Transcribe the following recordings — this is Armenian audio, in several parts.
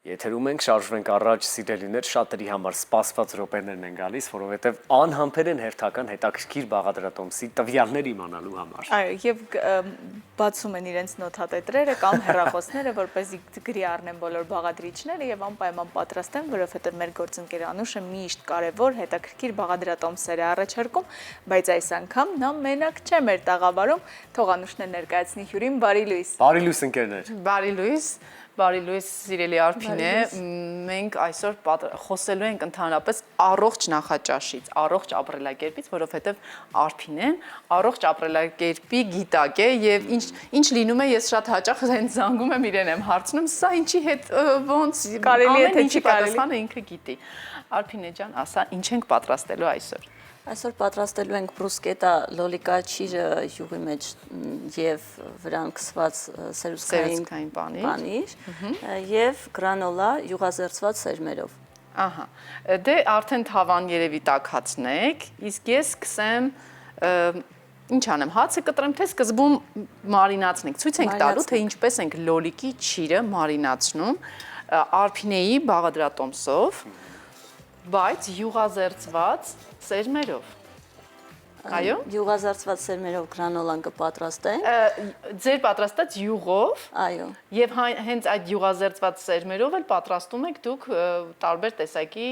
Եթերում ենք, շարժվենք առաջ, սիրելիներ, շատերի համար սպասված րոպեներն են գալիս, որովհետև անհամբեր են հերթական հետաքրքիր բաղադրատոմսի տվյալներ իմանալու համար։ Այո, եւ բացում են իրենց նոթատետրերը կամ հեռախոսները, որպեսզի գրի առնեն բոլոր բաղադրիչները եւ անպայման պատրաստ են, որովհետև մեր գործընկեր Անուշը միշտ կարևոր հետաքրքիր բաղադրատոմսեր է առաջարկում, բայց այս անգամ նա մենակ չէ մեր տաղավարում, թող Անուշն ներկայացնի հյուրին, բարի լույս։ Բարի լույս ընկերներ։ Բարի լույս, սիրելի Արփինե, մենք այսօր խոսելու ենք ընդհանրապես առողջ նախաճաշից, առողջ ապրելակերպից, որովհետև Արփինեն առողջ ապրելակերպի գիտակ է եւ ինչ լինում է, ես շատ հաճախ հենց զանգում եմ իրեն եմ հարցնում, սա ինչի հետ ոնց կարելի է թե չի կարելի, պատասխանը ինքը գիտի։ Արփինե ջան, ասա, ինչ ենք պատրաստելու այսօր։ Այսօր պատրաստելու ենք բրուսկետա լոլիկա չիրը յուղի մեջ եւ վրան քսված սերուցքային պանիր եւ գրանոլա յուղազերծված սերմերով։ Ահա, դե արդեն թավան երևի տաքացնեք, իսկ ես կսեմ ինչ անեմ, հացը կտրեմ, թե սկզբում մարինացնենք, ցույց ենք տալու, թե ինչպես ենք լոլիկի չիրը մարինացնում Արփինեի բաղադրատոմսով, բայց յուղազերծված սերմերով։ Այո։ Յուղազերծված սերմերով գրանոլան կպատրաստենք։ Ձեր պատրաստած յուղով։ Այո։ Եվ հենց այդ յուղազերծված սերմերով էլ պատրաստում եք դուք տարբեր տեսակի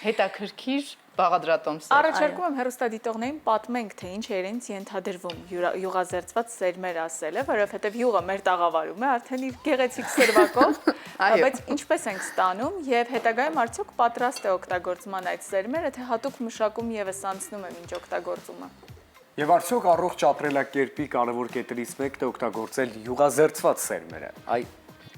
հետաքրքիր բաղադրատոմսեր։ Առաջարկում եմ հեռուստադիտողներին պատմենք, թե ինչ է իրենց ենթադրվում յուղազերծված սերմեր ասելը, որովհետև յուղը մեր տաղավարում է արդեն իր գեղեցիկ սերվակով, բայց ինչպես ենք ստանում եւ հետագայում արդյոք պատրաստ է օգտագործման այդ սերմերը, թե հատուկ մշակում եւս անցնում է մինչ օգտագործումը։ Եվ արդյոք առողջ ապրելակերպի կարևոր կետերից մեկն է օգտագործել յուղազերծված սերմերը։ Այ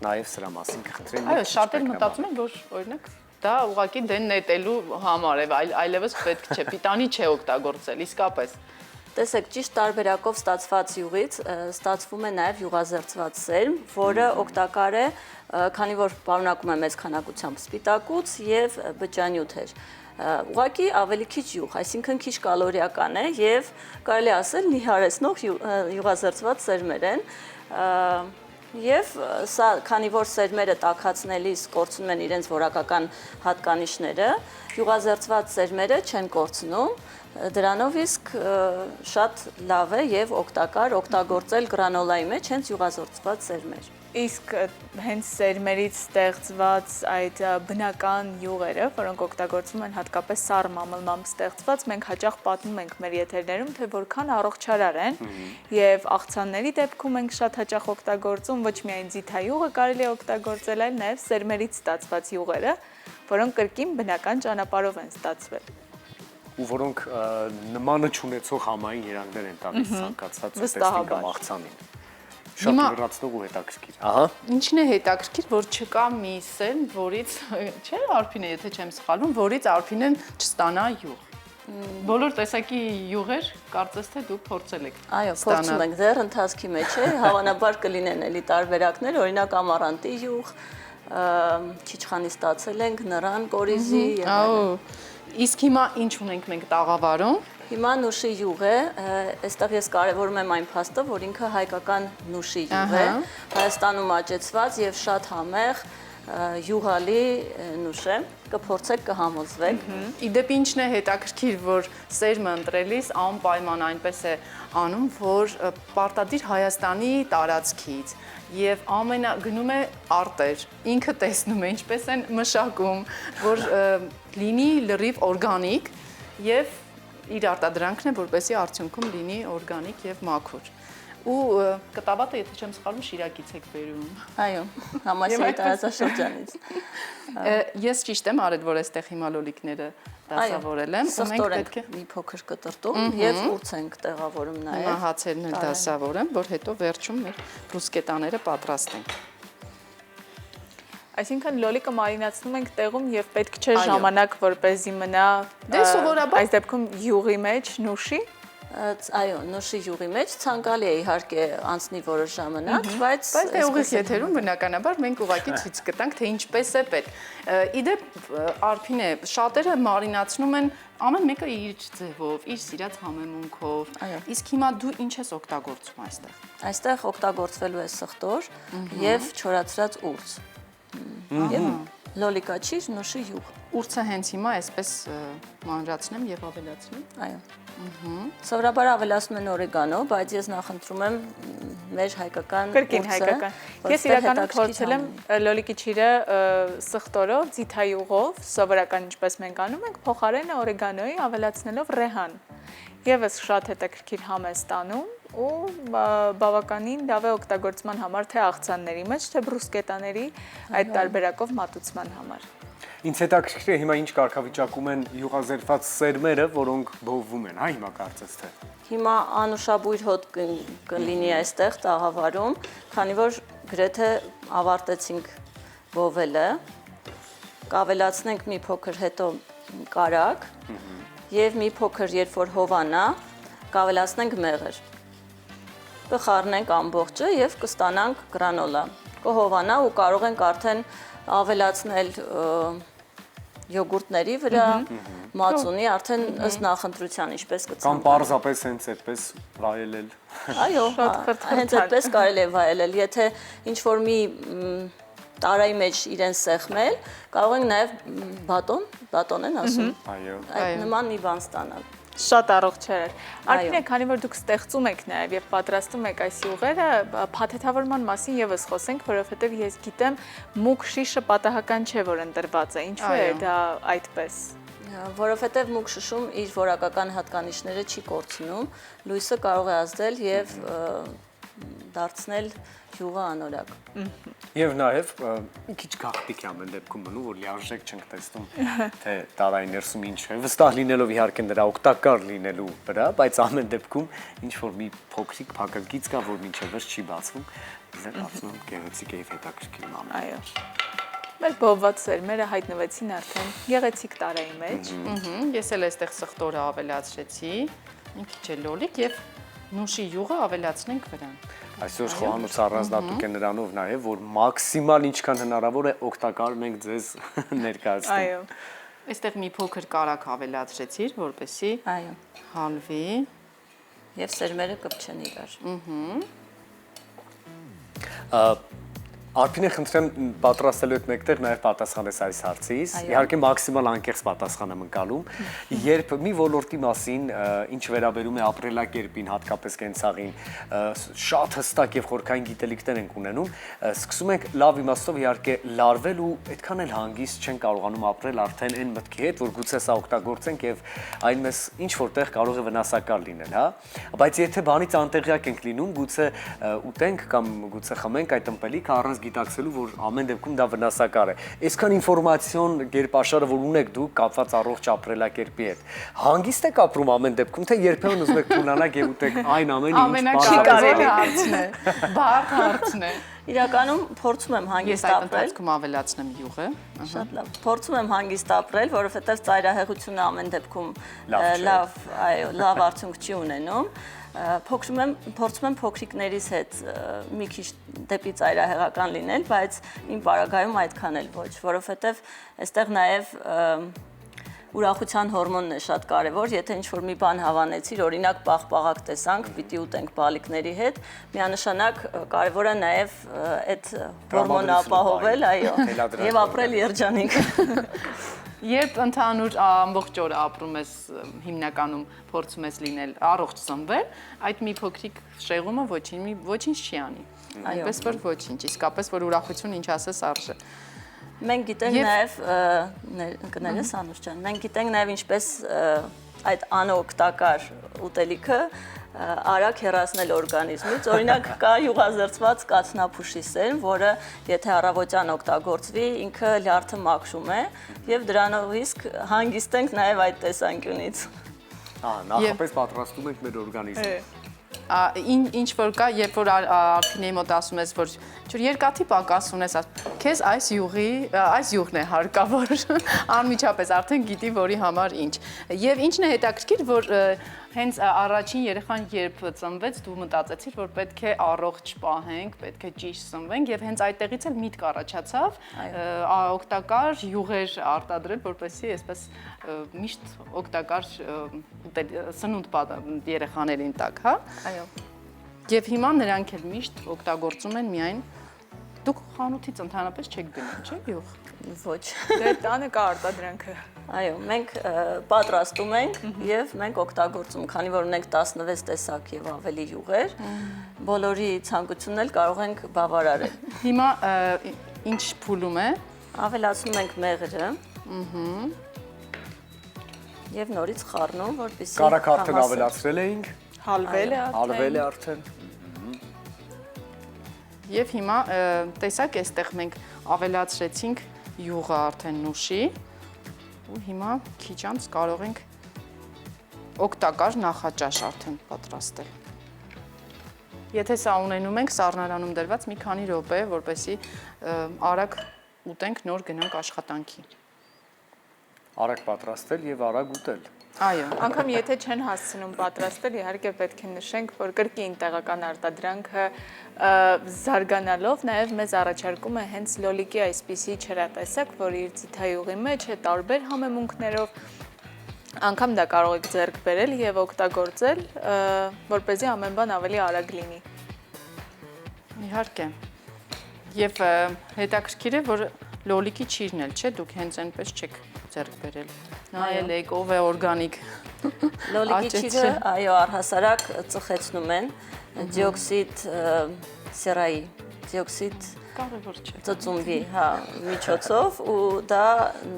նաեւ սրա մասին կխնդրեմ։ Այո, շատեր մտածում են, որ օրինակ դա ուղղակի դեն նետելու համար է, այլևս պետք չէ, պիտանի չէ օգտագործել, իսկապես։ Տեսեք, ճիշտ տարբերակով ստացված յուղից ստացվում է նաև յուղազերծված սերմ, որը օգտակար է, քանի որ պարունակում է մեծ քանակությամբ սպիտակուց եւ բջջանյութեր։ Ուղղակի ավելի քիչ յուղ, այսինքն քիչ կալորիական է եւ կարելի ասել նիհարեցնող յուղազերծված սերմեր են։ Եվ սա, քանի որ սերմերը տաքացնելիս կորցնում են իրենց որակական հատկանիշները, յուղազերծված սերմերը չեն կորցնում, դրանով իսկ շատ լավ է եւ օգտակար օգտագործել գրանոլայի մեջ հենց յուղազերծված սերմեր։ Իսկ հենց սերմերից ստեղծված այդ բնական յուղերը, որոնք օգտագործվում են հատկապես սառը մամլմամբ ստեղծված, մենք հաճախ պատմում ենք մեր եթերներում, թե որքան առողջարար են եւ աղցանների դեպքում ենք շատ հաճախ օգտագործում, ոչ միայն ձիթայուղը կարելի է օգտագործել, այլ նաեւ սերմերից ստացված յուղերը, որոնք կրկին բնական ճանապարհով են ստացվել։ Ու որոնք նմանը չունեցող համային երանգներ են տալիս ցանկացած ուտեստին կամ աղցանին։ Շատ լրացնող ու հետաքրքիր։ Ահա։ Ինչն է հետաքրքիր, որ չկա մի սերմ, որից, չէ, Արփինե, եթե չեմ սխալվում, որից Արփինեն չստանա յուղ։ Բոլոր տեսակի յուղեր կարծես թե դուք փորձել եք։ Այո, փորձում ենք, դեռ ընթացքի մեջ է, հավանաբար կլինեն էլի տարբերակներ, օրինակ ամառանտի յուղ, չիչխանի ստացել ենք, նռան, կորիզի եւ այլն։ Իսկ հիմա ինչ ունենք մենք տաղավարում։ Հիմա նուշի յուղ է, այստեղ ես կարևորում եմ այն փաստը, որ ինքը հայկական նուշի յուղ է, Հայաստանում աճեցված եւ շատ համեղ յուղալի նուշ է, կփորձեք, կհամոզվեք։ Իդեպ ինչն է հետաքրքիր, որ սերմը ընտրելիս անպայման այնպես է անում, որ պարտադիր Հայաստանի տարածքից եւ գնում է արտեր, ինքը տեսնում է ինչպես են մշակում, որ լինի լրիվ օրգանիկ եւ իր արտադրանքն է, որպեսզի արդյունքում լինի օրգանիկ եւ մաքուր։ Ու կտավատը, եթե չեմ սխալվում, Շիրակից եք բերում։ Այո, Համասյանի տարածաշրջանից։ Ես ճիշտ եմ արել, որ այստեղ հիմա լոլիկները դասավորել եմ, ու մենք պետք է մի փոքր կտրտում եւ ուրց ենք տեղավորում նաեւ։ Հիմա հացերն էլ դասավորեմ, որ հետո վերջում մեր բրուսկետաները պատրաստենք։ Այսինքն լոլիկը մարինացնում ենք տեղում եւ պետք չէ ժամանակ, որպեսզի մնա այս դեպքում յուղի մեջ, նուշի։ Այո, նուշի յուղի մեջ ցանկալի է իհարկե անցնի որոշ ժամանակ, բայց դե ուղիղ եթերում բնականաբար մենք ուղղակի ցույց կտանք, թե ինչպես է պետք։ Իդեպ Արփինե, շատերը մարինացնում են ամեն մեկը իր ձևով, իր սիրած համեմունքով։ Իսկ հիմա դու ինչ ես օգտագործում այստեղ։ Այստեղ օգտագործվելու է սխտոր եւ չորացրած ուրց։ Եվ լոլիկա ճիշտ, նուշի յուղ։ Ուրցը հենց հիմա այսպես մանրացնեմ եւ ավելացնեմ։ Այո։ Սովորաբար ավելացնում են օրեգանո, բայց ես նախընտրում եմ մեր հայկական Կրկին հայկական։ Ես իրականում փորձել եմ լոլիկի ճիրը սխտորով, ձիթայուղով, սովորական ինչպես մենք անում ենք, փոխարենը օրեգանոյի ավելացնելով ռեհան։ Եվս շատ հետաքրքիր համ է ստանում ու բավականին լավ է օգտագործման համար թե աղցանների մեջ, թե բրուսկետաների այդ տարբերակով մատուցման համար։ Ինձ հետաքրքիր է հիմա ինչ կարգավիճակում են յուղազերծված սերմերը, որոնք բովվում են, հա հիմա կարծես թե։ Հիմա անուշաբույր հոտ կլինի այստեղ տաղավարում, քանի որ գրեթե ավարտեցինք բովելը, կավելացնենք մի փոքր հետո կարագ եւ մի փոքր երբ որ հովանա, կավելացնենք մեղր։ Կխառնենք ամբողջը եւ կստանանք գրանոլա։ Կհովանա ու կարող ենք արդեն ավելացնել յոգուրտների վրա, մածունի, արդեն ըստ նախընտրության ինչպես Կամ կցանկանաք։ պարզապես հենց այդպես վայելել։ Այո, հենց այդպես կարելի է վայելել, եթե ինչ-որ մի տարայի մեջ իրեն սեղմել, կարող ենք նաև բատոն են ասում, Այո։ այդ նման մի բան ստանալ։ Շատ առողջարար։ Արփինե, քանի որ դուք ստեղծում եք նաև եւ պատրաստում եք այս յուղերը, փաթեթավորման մասին եւս խոսենք, որովհետեւ ես գիտեմ, մուկ շիշը պատահական չէ, որ ընտրված է։ Ինչու է դա այդպես։ Որովհետև մուկ շշում իր որակական հատկանիշները չի կորցնում, լույսը կարող է ազդել եւ դարձնել յուղը անորակ։ Եվ նաև մի քիչ գաղտնիք է ամեն դեպքում մնում, որ լիարժեք չենք տեսնում, թե տարայի ներսում ինչ է, վստահ լինելով իհարկե նրա օգտակար լինելու վրա, բայց ամեն դեպքում ինչ-որ մի փոքրիկ փակագիծ կա, որ մինչև վերջ չի բացվում, դեռ ասում եմ գեղեցիկ է եւ հետաքրքիր ամեն։ Այո։ Մեր բովված սերմերը հայտնվեցին արդեն գեղեցիկ տարայի մեջ։ Ես էլ այստեղ սխտորը ավելացրեցի, մի քիչ է լոլիկ եւ նուշի յուղը ավելացնենք վրան։ Այսօր խոհանոց առանձնատուկ է նրանով նաև, որ մաքսիմալ ինչքան հնարավոր է օգտակար մենք ձեզ ներկայացնենք։ Այո։ Այստեղ մի փոքր կարագ ավելացրեցիր, որպեսզի Այո։ հալվի։ Եվ սերմերը կպչեն իրար։ Արփինե, խնդրեմ պատրաստելու եք մեկտեղ նաև պատասխանես այս հարցից։ Իհարկե մաքսիմալ անկեղծ պատասխան եմ ընկալում։ Երբ մի ոլորտի մասին, ինչ վերաբերում է ապրելակերպին, հատկապես կենցաղին, շատ հստակ եւ խորքային գիտելիքներ ենք ունենում, սկսում ենք լավ իմաստով իհարկե լարվել ու այդքան էլ հանգիստ չեն կարողանում ապրել արդեն այն մտքի հետ, որ գուցե սա օգտագործենք եւ այն մեզ ինչ որտեղ կարող է վնասակար լինել, հա։ Բայց եթե բանից անտեղյակ ենք լինում, գուցե ուտենք կամ գուցե խմենք այդ ըմպելիքը առանց գիտակցելու, որ ամեն դեպքում դա վնասակար է։ Այսքան ինֆորմացիոն գերպաշարը, որ ունեք դուք կապված առողջ ապրելակերպի հետ, հանգիստ եք ապրում ամեն դեպքում, թե երբեմն ուզում եք թուլանալ եւ ուտեք այն ամենը, ինչ Ամենակարևոր հարցն է։ Բարդ հարցն է։ Իրականում փորձում եմ Ես հանգիստ այդ ապրել։ ընթացքում ավելացնեմ յուղը։ Շատ լավ։ Փորձում եմ հանգիստ ապրել, որովհետև ծայրահեղությունը ամեն դեպքում լավ արդյունք չի ունենում։ Փորձում եմ փոքրիկներիս հետ մի քիչ դեպի ծայրահեղական լինել, բայց իմ պարագայում այդքան էլ ոչ, որովհետև այստեղ նաև ուրախության հորմոնն է շատ կարևոր, եթե ինչ-որ մի բան հավանեցիր, օրինակ պաղպաղակ տեսանք, պիտի ուտենք բալիկների հետ, միանշանակ կարևոր է նաև այդ հորմոնը ապահովել, այո, եւ ապրել երջանիկ։ Երբ ընդհանուր ամբողջ օրը ապրում ես, հիմնականում փորձում ես լինել առողջ սնվել, այդ մի փոքրիկ շեղումը ոչինչ չի անի։ Այնպես որ ոչինչ, իսկապես որ ուրախություն ինչ ասես արժե։ Մենք գիտենք նաև կներես Անուշ ջան, մենք գիտենք նաև ինչպես այդ անօգտակար ուտելիքը արագ հեռացնել օրգանիզմից, օրինակ կա յուղազերծված կաթնափուշի սերմ, որը եթե առավոտյան օգտագործվի, ինքը լյարդը մաքրում է եւ դրանով իսկ հանգիստ ենք նաև այդ տեսանկյունից։ Նախապես պատրաստում ենք մեր օրգանիզմը։ Ինչ որ կա, երբ որ Արփինեի մոտ ասում ես, որ երկաթի պակաս ունես, քեզ այս յուղն է հարկավոր, անմիջապես արդեն գիտի, որի համար ինչ։ Եվ ինչն է հետաքրքիր, որ հենց առաջին երեխան երբ ծնվեց, դու մտածեցիր, որ պետք է առողջ պահենք, պետք է ճիշտ սնվենք եւ հենց այդտեղից էլ միտք առաջացավ օգտակար յուղեր արտադրել, որպեսզի այսպես միշտ օգտակար սնունդ երեխաներին տակ, հա։ Այո։ Եվ հիմա նրանք էլ միշտ օգտագործում են միայն Դուք խանութից ընդհանրապես չեք գնում, չէ՞ յուղ։ Ոչ։ Դե տանը կա արտադրանքը։ Այո, մենք պատրաստում ենք եւ մենք օգտագործում, քանի որ ունենք 16 տեսակ եւ ավելի յուղեր, բոլորի ցանկությունն էլ կարող ենք բավարարել։ Հիմա ինչ փուլում է։ Ավելացնում ենք մեղրը։ Եվ նորից խառնում, որպեսզի Կարակ արդեն ավելացրել էինք, Հալվել է արդեն։ հալվել է արդեն։ Եվ հիմա տեսակ այստեղ մենք ավելացրեցինք յուղը արդեն նուշի ու հիմա քիչ անց կարող ենք օգտակար նախաճաշ արդեն պատրաստել։ Եթե սա ունենում ենք սառնարանում դրված մի քանի րոպե, որպեսզի արագ ուտենք, նոր գնանք աշխատանքի։ Արագ պատրաստել եւ արագ ուտել։ Այո։ Անկամ եթե չեն հասցնում պատրաստել, իհարկե պետք է նշենք, որ կրկին տեղական արտադրանքը զարգանալով նաև մեզ առաջարկում է հենց լոլիկի այսպիսի չրատեսակ, որը իր ձիթայուղի մեջ է տարբեր համեմունքներով, անգամ դա կարող եք ձեռք բերել եւ օգտագործել, որպեսզի ամեն բան ավելի արագ լինի։ Իհարկե։ Եվ հետաքրքիր է, որ լոլիկի չիրն էլ, չէ, դուք հենց այնպես չեք ձեռք բերել։ Նայել եք, ով է օրգանիկ։ Լոլիկի ճիրը, այո, առհասարակ ծխեցնում են դիոքսիդ սերայի, դիոքսիդ Կարևոր չէ։ ծծումբի, հա, միջոցով ու դա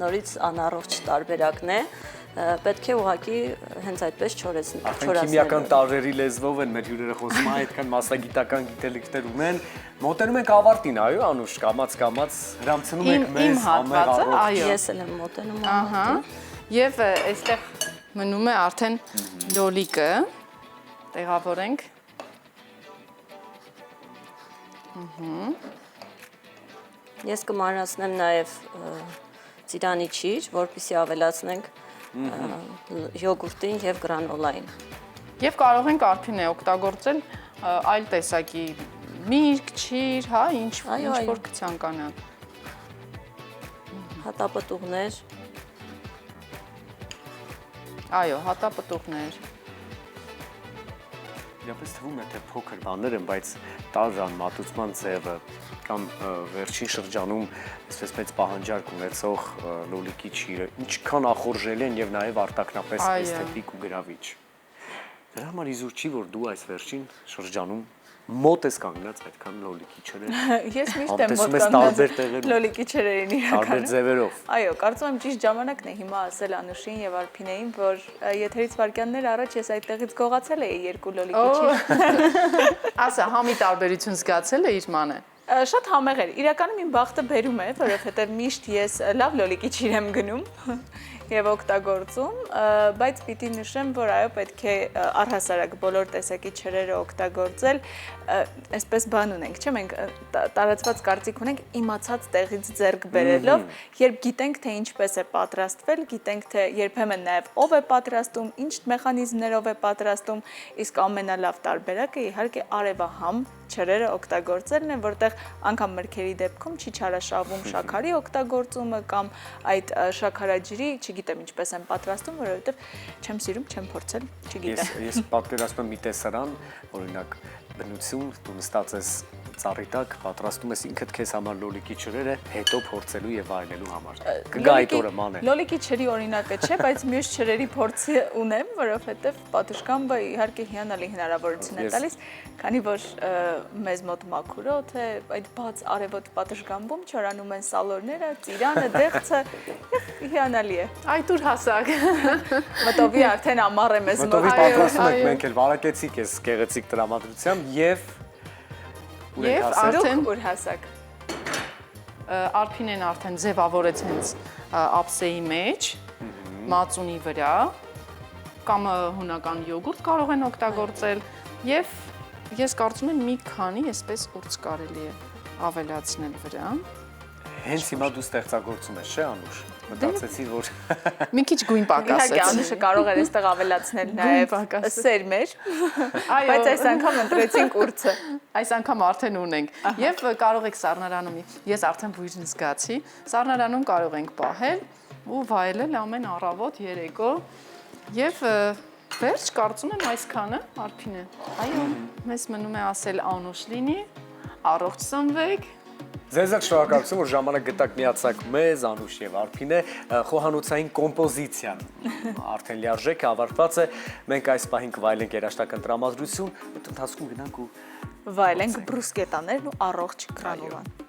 նորից անառողջ տարբերակն է։ Պետք է ուղղակի հենց այդպես չորացնել։ Արդեն քիմիական տարրերի լեզվով են մեր հյուրերը խոսում, այդքան մասնագիտական գիտելիքներ ունեն։ Մոտենում ենք ավարտին, այո, Անուշ, կամաց հրամցնում եք մեզ ամեն առողջ։ Ես էլ եմ մոտենում Ահա։ Եվ այստեղ մնում է արդեն լոլիկը։ Տեղավորենք։ Ես կմանրացնեմ նաև ծիրանի ճիր, որպեսզի ավելացնենք յոգուրտին եւ գրանոլային։ Եվ կարող ենք արփին օգտագործել այլ տեսակի միրգ, ճիր, հա, ինչ որ կցանկանան։ Հատապտուղներ։ Այո, հատապտուղներ։ Իրապես թվում է, թե փոքր բաներ են, բայց տարրան մատուցման ձևը կամ վերջին շրջանում այսպես մեծ պահանջարկ ունեցող լոլիկի ճիրը ինչքան ախորժելի են եւ նաեւ արտակնապես էսթետիկ ու գրավիչ։ Դրա համար իզուր չի, որ դու այս վերջին շրջանում մոտ ես կանգնած այդքան լոլիկի չրեր։ Ես միշտ եմ մոտ կանգնած լոլիկի չրերին իրական։ Տարբեր ձևերով։ Այո, կարծում եմ ճիշտ ժամանակն է հիմա ասել Անուշին եւ Արփինեին, որ եթերից վարքյաններ առաջ ես այդտեղից գողացել էի երկու լոլիկի ճիր։ Ասա, համի տարբերություն զգացել է իր մանը։ Շատ համեղ էր։ Իրականում իմ բախտը բերում է, որովհետև միշտ ես լավ լոլիկի ճիր եմ գնում եւ օգտագործում, բայց պիտի նշեմ, որ այո, պետք է առհասարակ բոլոր տեսակի չրերը օգտագործել, այսպես բան ունենք, չէ՞, մենք տարածված կարծիք ունենք իմացած տեղից ձեռք բերելով, երբ գիտենք, թե ինչպես է պատրաստվել, գիտենք, թե երբեմն նաեւ ով է պատրաստում, ինչ մեխանիզմներով է պատրաստում, իսկ ամենալավ տարբերակը իհարկե արևահամ չրերը օգտագործելն է, որտեղ անգամ մրգերի դեպքում չի չարաշահվում շաքարի օգտագործումը կամ այդ շաքարաջրի, չգիտեմ ինչպես են պատրաստում, որովհետև չեմ սիրում, չեմ փորձել, չգիտեմ։ Ես պատկերացնում եմ մի տեսարան, օրինակ բնություն, դու նստած ես ծառի տակ, պատրաստում ես ինքդ քեզ համար լոլիկի չրերը, հետո փորձելու եւ այլելու համար։ Կգա այդ օրը մանե։ Լոլիկի չրի օրինակը չէ, բայց մյուս չրերի փորձի ունեմ, որովհետև պատշգամբը իհարկե հիանալի հնարավորություն է տալիս, քանի որ մեզ մոտ մաքուր օդ է, այդ բաց արևոտ պատշգամբում չորանում են սալորները, ծիրանը, դեղցը, հիանալի է։ Այդ ուր հասակ։ Մտովի արդեն ամառ է մեզ մոտ։ Մտովի պատրաստում ենք մենք էլ վարակեցիկ ես գեղեցիկ տրամադրությամբ եւ արդեն ուր հասակ։ Արփինեն արդեն ձևավորեց հենց ափսեի մեջ, մածունի վրա, կամ հունական յոգուրտ կարող են օգտագործել եւ ես կարծում եմ մի քանի այսպես ուրց կարելի է ավելացնել վրա։ Հենց հիմա դու ստեղծագործում ես, չէ՞ Անուշ։ Մտածեցի, որ մի քիչ գույն պակասեց։ Իհարկե Անուշը կարող էր այստեղ ավելացնել նաև սերմեր, բայց այս անգամ ընտրեցինք ուրցը։ Այս անգամ արդեն ունենք եւ կարող եք սառնարանում, ես արդեն բույրն զգացի, սառնարանում կարող ենք պահել ու վայելել ամեն առավոտ, երեկո եւ վերջ կարծում եմ այսքանը Արփինե։ Այո, մեզ մնում է ասել Անուշ լինի, առողջ սնվեք Ձեզ շնորհակալություն, որ ժամանակ գտաք միացաք մեզ, Անուշ եւ Արփինե, խոհանոցային կոմպոզիցիան արդեն լիարժեք ավարտված է։ Մենք այս պահին կվայելենք երաժշտական տրամադրություն, այդ ընթացքում գնանք ու վայելենք բրուսկետաներն ու առողջ գրանուլան։